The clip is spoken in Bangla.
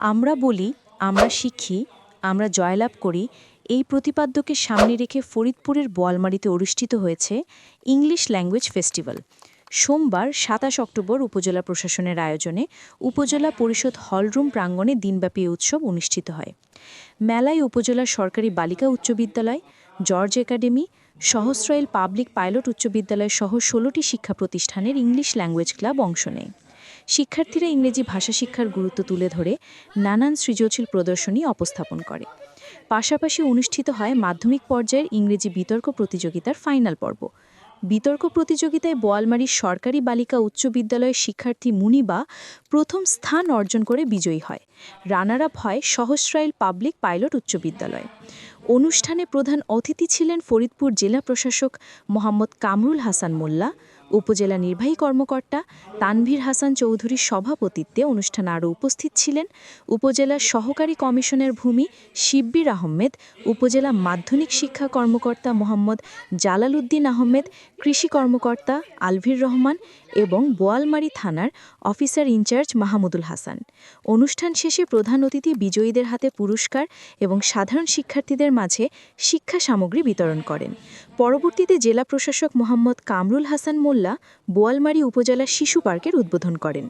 আমরা বলি, আমরা শিখি, আমরা জয়লাভ করি, এই প্রতিপাদ্যকে সামনে রেখে ফরিদপুরের বোয়ালমারীতে অনুষ্ঠিত হয়েছে ইংলিশ ল্যাঙ্গুয়েজ ফেস্টিভ্যাল। সোমবার ২৭ অক্টোবর উপজেলা প্রশাসনের আয়োজনে উপজেলা পরিষদ হলরুম প্রাঙ্গণে দিনব্যাপী উৎসব অনুষ্ঠিত হয়। মেলায় উপজেলার সরকারি বালিকা উচ্চ বিদ্যালয়, George academy, Sahasrail public pilot উচ্চ বিদ্যালয় সহ ১৬টি শিক্ষা প্রতিষ্ঠানের ইংলিশ ল্যাঙ্গুয়েজ ক্লাব অংশ নেয়। শিক্ষার্থীরা ইংরেজি ভাষা শিক্ষার গুরুত্ব তুলে ধরে নানান সৃজনশীল প্রদর্শনী উপস্থাপন করে। পাশাপাশি অনুষ্ঠিত হয় মাধ্যমিক পর্যায়ের ইংরেজি বিতর্ক প্রতিযোগিতার ফাইনাল পর্ব। বিতর্ক প্রতিযোগিতায় বোয়ালমারীর সরকারি বালিকা উচ্চ বিদ্যালয়ের শিক্ষার্থী মুনিবা প্রথম স্থান অর্জন করে বিজয়ী হয়। রানার আপ হয় সহস্রাইল পাবলিক পাইলট উচ্চ বিদ্যালয়। অনুষ্ঠানে প্রধান অতিথি ছিলেন ফরিদপুর জেলা প্রশাসক মোহাম্মদ কামরুল হাসান মোল্লা। উপজেলা নির্বাহী কর্মকর্তা তানভীর হাসান চৌধুরীর সভাপতিত্বে অনুষ্ঠানে আরও উপস্থিত ছিলেন উপজেলা সহকারী কমিশনের ভূমি শিব্বির আহমেদ, উপজেলা মাধ্যমিক শিক্ষা কর্মকর্তা মোহাম্মদ জালাল উদ্দিন আহমেদ, কৃষি কর্মকর্তা আলভির রহমান এবং বোয়ালমারী থানার অফিসার ইনচার্জ মাহমুদুল হাসান। অনুষ্ঠান শেষে প্রধান অতিথি বিজয়ীদের হাতে পুরস্কার এবং সাধারণ শিক্ষার্থীদের মাঝে শিক্ষা সামগ্রী বিতরণ করেন। পরবর্তীতে জেলা প্রশাসক মোহাম্মদ কামরুল হাসান মোল্লা বোয়ালমারী উপজেলা শিশু পার্কের উদ্বোধন করেন।